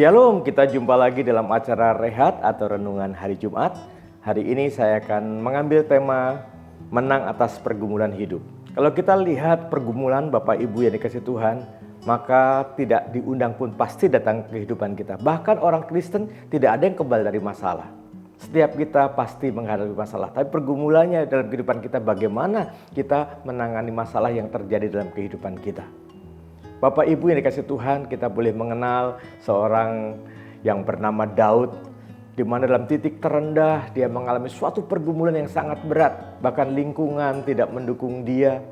Shalom, kita jumpa lagi dalam acara Rehat atau Renungan Hari Jumat. Hari ini saya akan mengambil tema menang atas pergumulan hidup. Kalau kita lihat pergumulan Bapak Ibu yang dikasih Tuhan, maka tidak diundang pun pasti datang ke kehidupan kita. Bahkan orang Kristen tidak ada yang kebal dari masalah. Setiap kita pasti menghadapi masalah, tapi pergumulannya dalam kehidupan kita bagaimana kita menangani masalah yang terjadi dalam kehidupan kita. Bapak Ibu yang dikasih Tuhan, kita boleh mengenal seorang yang bernama Daud, di mana dalam titik terendah dia mengalami suatu pergumulan yang sangat berat, bahkan lingkungan tidak mendukung dia,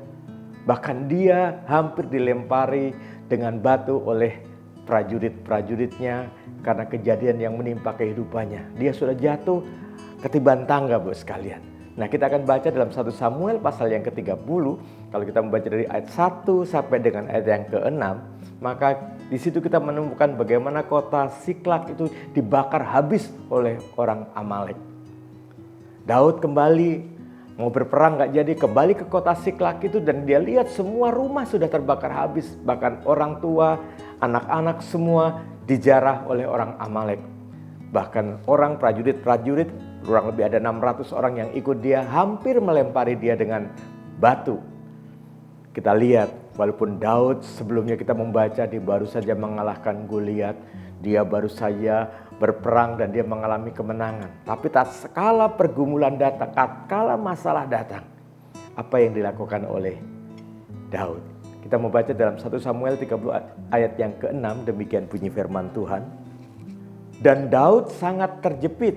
bahkan dia hampir dilempari dengan batu oleh prajurit-prajuritnya karena kejadian yang menimpa kehidupannya. Dia sudah jatuh ketiban tangga, Bos sekalian. Nah, kita akan baca dalam 1 Samuel pasal yang ke-30. Kalau kita membaca dari ayat 1 sampai dengan ayat yang ke-6, maka di situ kita menemukan bagaimana kota Siklak itu dibakar habis oleh orang Amalek. Daud kembali mau berperang gak jadi, kembali ke kota Siklak itu dan dia lihat semua rumah sudah terbakar habis. Bahkan orang tua, anak-anak semua dijarah oleh orang Amalek. Bahkan orang prajurit-prajurit, kurang lebih ada 600 orang yang ikut dia, hampir melempari dia dengan batu. Kita lihat, walaupun Daud sebelumnya kita membaca dia baru saja mengalahkan Goliat, dia baru saja berperang dan dia mengalami kemenangan. Tapi tak sekala pergumulan datang, tatkala masalah datang, apa yang dilakukan oleh Daud? Kita membaca dalam 1 Samuel 30 ayat yang ke-6, demikian bunyi firman Tuhan. Dan Daud sangat terjepit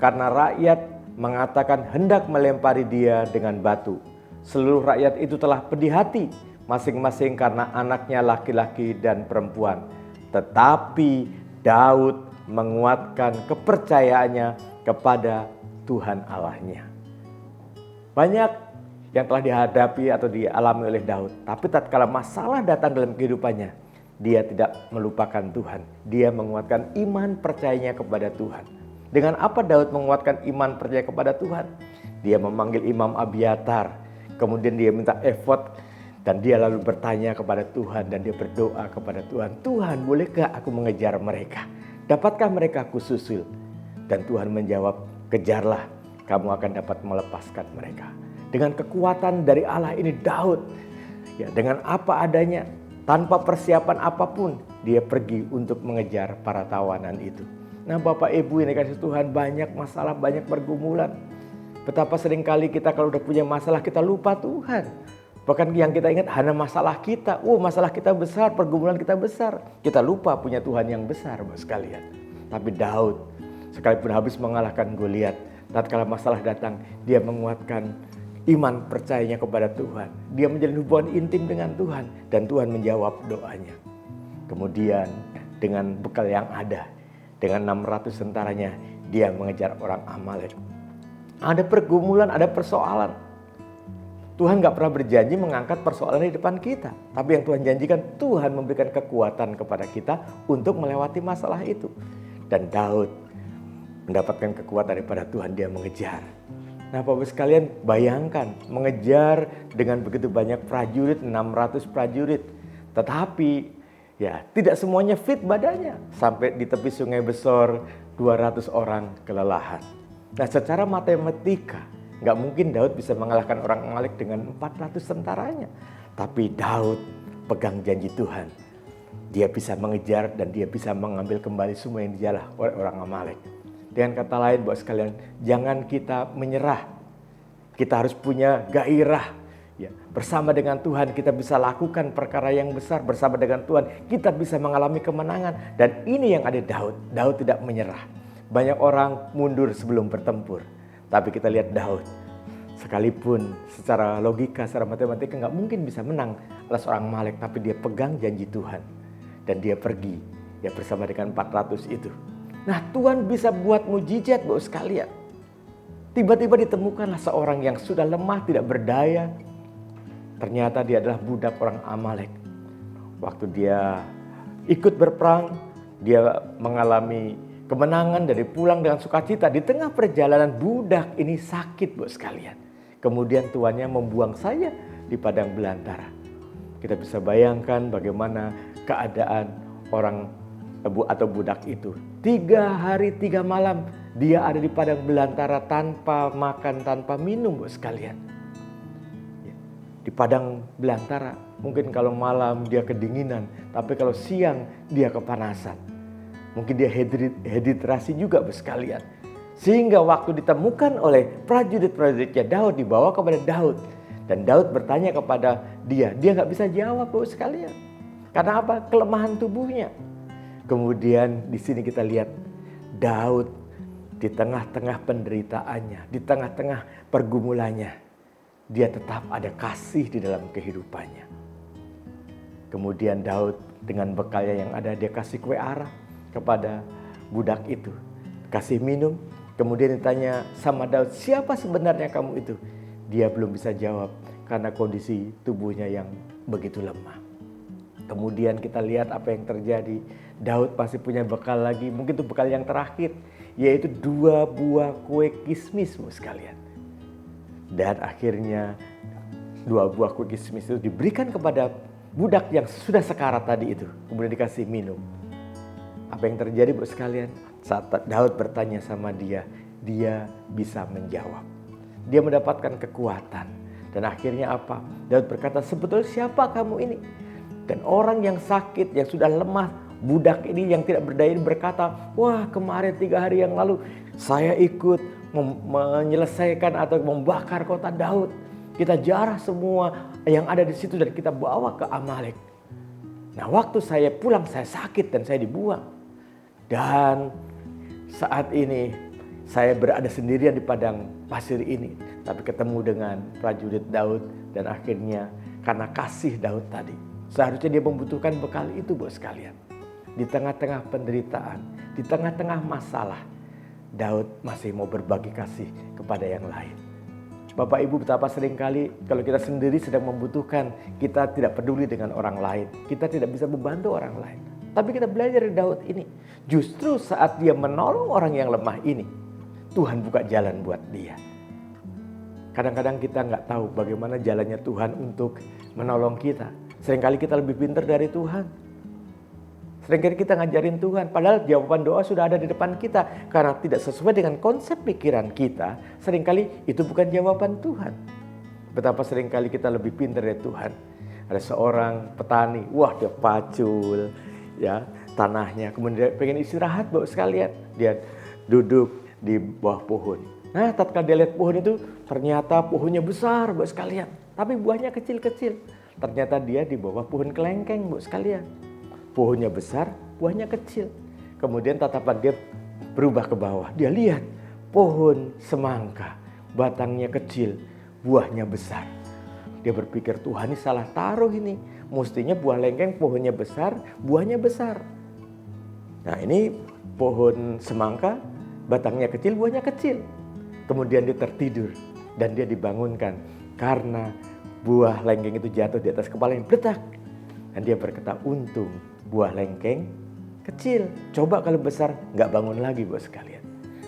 karena rakyat mengatakan hendak melempari dia dengan batu. Seluruh rakyat itu telah pedih hati, masing-masing karena anaknya laki-laki dan perempuan. Tetapi Daud menguatkan kepercayaannya kepada Tuhan Allahnya. Banyak yang telah dihadapi atau dialami oleh Daud, tapi tatkala masalah datang dalam kehidupannya, dia tidak melupakan Tuhan. Dia menguatkan iman percayanya kepada Tuhan. Dengan apa Daud menguatkan iman percaya kepada Tuhan? Dia memanggil Imam Abiatar. Kemudian dia minta efod. Dan dia lalu bertanya kepada Tuhan. Dan dia berdoa kepada Tuhan. Tuhan, bolehkah aku mengejar mereka? Dapatkah mereka aku susul? Dan Tuhan menjawab, kejarlah. Kamu akan dapat melepaskan mereka. Dengan kekuatan dari Allah ini Daud, ya, dengan apa adanya, tanpa persiapan apapun, dia pergi untuk mengejar para tawanan itu. Nah, Bapak Ibu yang dikasih Tuhan, banyak masalah, banyak pergumulan. Betapa seringkali kita kalau udah punya masalah, kita lupa Tuhan. Bahkan yang kita ingat hanya masalah kita. Masalah kita besar, pergumulan kita besar. Kita lupa punya Tuhan yang besar, Bapak sekalian. Tapi Daud, sekalipun habis mengalahkan Goliat, tatkala masalah datang, dia menguatkan iman percayanya kepada Tuhan. Dia menjalin hubungan intim dengan Tuhan. Dan Tuhan menjawab doanya. Kemudian dengan bekal yang ada, dengan 600 tentaranya, dia mengejar orang Amalek. Ada pergumulan, ada persoalan. Tuhan gak pernah berjanji mengangkat persoalan di depan kita. Tapi yang Tuhan janjikan, Tuhan memberikan kekuatan kepada kita untuk melewati masalah itu. Dan Daud mendapatkan kekuatan daripada Tuhan, dia mengejar. Nah, Bapak sekalian, bayangkan mengejar dengan begitu banyak prajurit, 600 prajurit. Tetapi ya tidak semuanya fit badannya. Sampai di tepi sungai Besor 200 orang kelelahan. Nah, secara matematika gak mungkin Daud bisa mengalahkan orang Amalek dengan 400 tentaranya. Tapi Daud pegang janji Tuhan. Dia bisa mengejar dan dia bisa mengambil kembali semua yang dijarah oleh orang Amalek. Dengan kata lain, Bapak sekalian, jangan kita menyerah. Kita harus punya gairah. Ya, bersama dengan Tuhan kita bisa lakukan perkara yang besar. Bersama dengan Tuhan kita bisa mengalami kemenangan. Dan ini yang ada Daud. Daud tidak menyerah. Banyak orang mundur sebelum bertempur. Tapi kita lihat Daud. Sekalipun secara logika, secara matematika gak mungkin bisa menang atas orang Amalek. Tapi dia pegang janji Tuhan. Dan dia pergi ya bersama dengan 400 itu. Nah, Tuhan bisa buat mujizat, Bapak sekalian. Tiba-tiba ditemukanlah seorang yang sudah lemah, tidak berdaya. Ternyata dia adalah budak orang Amalek. Waktu dia ikut berperang, dia mengalami kemenangan dari pulang dengan sukacita. Di tengah perjalanan budak ini sakit, Bapak sekalian. Kemudian tuannya membuang saja di padang belantara. Kita bisa bayangkan bagaimana keadaan orang atau budak itu. 3 hari 3 malam dia ada di padang belantara tanpa makan, tanpa minum, sekalian. Di padang belantara, mungkin kalau malam dia kedinginan, tapi kalau siang dia kepanasan. Mungkin dia dehidrasi juga, sekalian. Sehingga waktu ditemukan oleh prajurit-prajuritnya, Daud dibawa kepada Daud. Dan Daud bertanya kepada dia nggak bisa jawab, sekalian. Karena apa? Kelemahan tubuhnya. Kemudian di sini kita lihat Daud di tengah-tengah penderitaannya, di tengah-tengah pergumulannya, dia tetap ada kasih di dalam kehidupannya. Kemudian Daud dengan bekalnya yang ada, dia kasih kue arah kepada budak itu, kasih minum. Kemudian ditanya sama Daud, siapa sebenarnya kamu itu? Dia belum bisa jawab karena kondisi tubuhnya yang begitu lemah. Kemudian kita lihat apa yang terjadi. Daud pasti punya bekal lagi, mungkin itu bekal yang terakhir, yaitu 2 buah kue kismis, sekalian. Dan akhirnya 2 buah kue kismis itu diberikan kepada budak yang sudah sekarat tadi itu. Kemudian dikasih minum. Apa yang terjadi, sekalian? Saat Daud bertanya sama dia bisa menjawab. Dia mendapatkan kekuatan. Dan akhirnya apa? Daud berkata, sebetulnya siapa kamu ini? Dan orang yang sakit, yang sudah lemah, budak ini yang tidak berdaya ini berkata, wah, kemarin 3 hari yang lalu saya ikut menyelesaikan atau membakar kota Daud. Kita jarah semua yang ada di situ dan kita bawa ke Amalek. Nah, waktu saya pulang saya sakit dan saya dibuang. Dan saat ini saya berada sendirian di padang pasir ini, tapi ketemu dengan prajurit Daud dan akhirnya karena kasih Daud tadi, seharusnya dia membutuhkan bekal itu, sekalian. Di tengah-tengah penderitaan, di tengah-tengah masalah, Daud masih mau berbagi kasih kepada yang lain. Bapak Ibu, betapa seringkali kalau kita sendiri sedang membutuhkan, kita tidak peduli dengan orang lain. Kita tidak bisa membantu orang lain. Tapi kita belajar dari Daud ini. Justru saat dia menolong orang yang lemah ini, Tuhan buka jalan buat dia. Kadang-kadang kita nggak tahu bagaimana jalannya Tuhan untuk menolong kita. Seringkali kita lebih pintar dari Tuhan. Seringkali kita ngajarin Tuhan, padahal jawaban doa sudah ada di depan kita. Karena tidak sesuai dengan konsep pikiran kita, seringkali itu bukan jawaban Tuhan. Betapa seringkali kita lebih pintar dari Tuhan. Ada seorang petani, wah dia pacul ya tanahnya, kemudian dia pengen istirahat, sekalian. Dia duduk di bawah pohon. Nah, tatkala dia lihat pohon itu, ternyata pohonnya besar, sekalian. Tapi buahnya kecil-kecil. Ternyata dia di bawah pohon kelengkeng, sekalian. Pohonnya besar, buahnya kecil. Kemudian tatapan dia berubah ke bawah. Dia lihat pohon semangka, batangnya kecil, buahnya besar. Dia berpikir, Tuhan ini salah taruh ini. Mestinya buah lengkeng pohonnya besar, buahnya besar. Nah, ini pohon semangka, batangnya kecil, buahnya kecil. Kemudian dia tertidur dan dia dibangunkan karena buah lengkeng itu jatuh di atas kepalanya, beletak. Dan dia berkata, untung buah lengkeng kecil. Coba kalau besar, nggak bangun lagi, sekalian.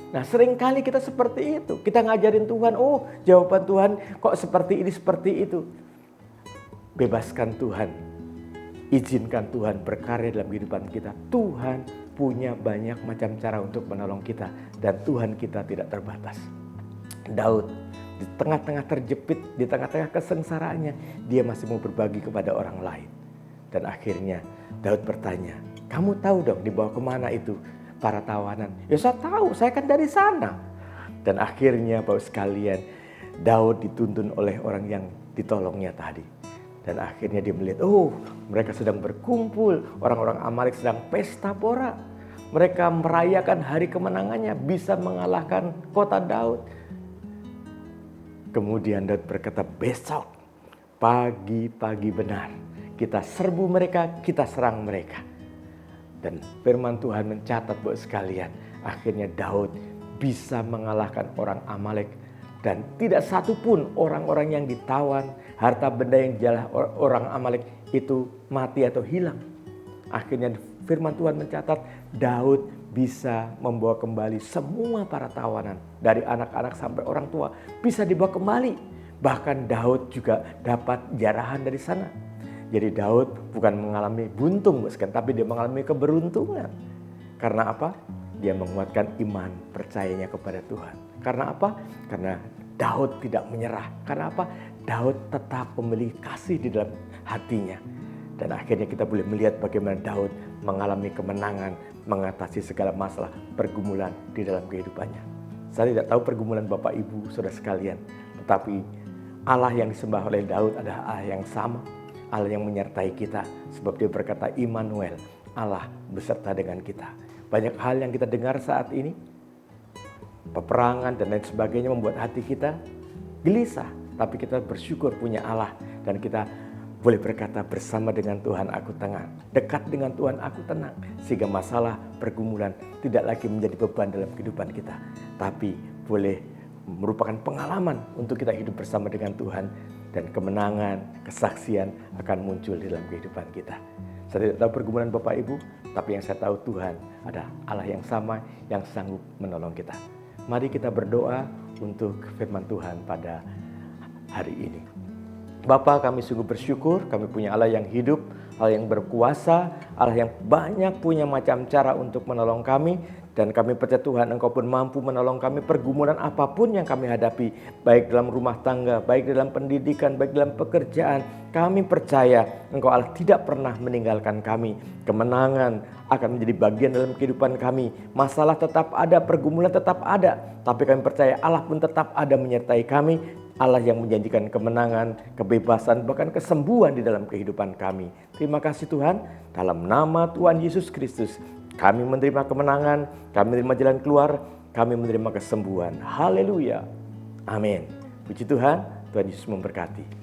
Nah, seringkali kita seperti itu. Kita ngajarin Tuhan, oh jawaban Tuhan kok seperti ini, seperti itu. Bebaskan Tuhan. Izinkan Tuhan berkarya dalam kehidupan kita. Tuhan punya banyak macam cara untuk menolong kita. Dan Tuhan kita tidak terbatas. Daud di tengah-tengah terjepit, di tengah-tengah kesengsaraannya, dia masih mau berbagi kepada orang lain. Dan akhirnya Daud bertanya, kamu tahu dong dibawa kemana itu para tawanan? Ya saya tahu, saya kan dari sana. Dan akhirnya Bapak sekalian, Daud dituntun oleh orang yang ditolongnya tadi. Dan akhirnya dia melihat, oh mereka sedang berkumpul, orang-orang Amalek sedang pesta pora. Mereka merayakan hari kemenangannya, bisa mengalahkan kota Daud. Kemudian Daud berkata, besok pagi-pagi benar kita serbu mereka, kita serang mereka. Dan firman Tuhan mencatat buat sekalian, akhirnya Daud bisa mengalahkan orang Amalek. Dan tidak satu pun orang-orang yang ditawan, harta benda yang jalah orang Amalek itu mati atau hilang. Akhirnya firman Tuhan mencatat, Daud bisa membawa kembali semua para tawanan. Dari anak-anak sampai orang tua bisa dibawa kembali. Bahkan Daud juga dapat jarahan dari sana. Jadi Daud bukan mengalami buntung, tapi dia mengalami keberuntungan. Karena apa? Dia menguatkan iman percayanya kepada Tuhan. Karena apa? Karena Daud tidak menyerah. Karena apa? Daud tetap memiliki kasih di dalam hatinya. Dan akhirnya kita boleh melihat bagaimana Daud mengalami kemenangan, mengatasi segala masalah, pergumulan di dalam kehidupannya. Saya tidak tahu pergumulan Bapak Ibu, saudara sekalian. Tetapi Allah yang disembah oleh Daud adalah Allah yang sama. Allah yang menyertai kita. Sebab dia berkata, Immanuel, Allah beserta dengan kita. Banyak hal yang kita dengar saat ini, peperangan dan lain sebagainya membuat hati kita gelisah. Tapi kita bersyukur punya Allah dan kita boleh berkata bersama dengan Tuhan aku tenang, dekat dengan Tuhan aku tenang. Sehingga masalah pergumulan tidak lagi menjadi beban dalam kehidupan kita. Tapi boleh merupakan pengalaman untuk kita hidup bersama dengan Tuhan. Dan kemenangan, kesaksian akan muncul di dalam kehidupan kita. Saya tidak tahu pergumulan Bapak Ibu, tapi yang saya tahu Tuhan ada Allah yang sama yang sanggup menolong kita. Mari kita berdoa untuk firman Tuhan pada hari ini. Bapa, kami sungguh bersyukur, kami punya Allah yang hidup, Allah yang berkuasa, Allah yang banyak punya macam cara untuk menolong kami. Dan kami percaya Tuhan, Engkau pun mampu menolong kami pergumulan apapun yang kami hadapi. Baik dalam rumah tangga, baik dalam pendidikan, baik dalam pekerjaan. Kami percaya Engkau Allah tidak pernah meninggalkan kami. Kemenangan akan menjadi bagian dalam kehidupan kami. Masalah tetap ada, pergumulan tetap ada. Tapi kami percaya Allah pun tetap ada menyertai kami. Allah yang menjanjikan kemenangan, kebebasan, bahkan kesembuhan di dalam kehidupan kami. Terima kasih Tuhan, dalam nama Tuhan Yesus Kristus, kami menerima kemenangan, kami menerima jalan keluar, kami menerima kesembuhan. Haleluya. Amin. Puji Tuhan, Tuhan Yesus memberkati.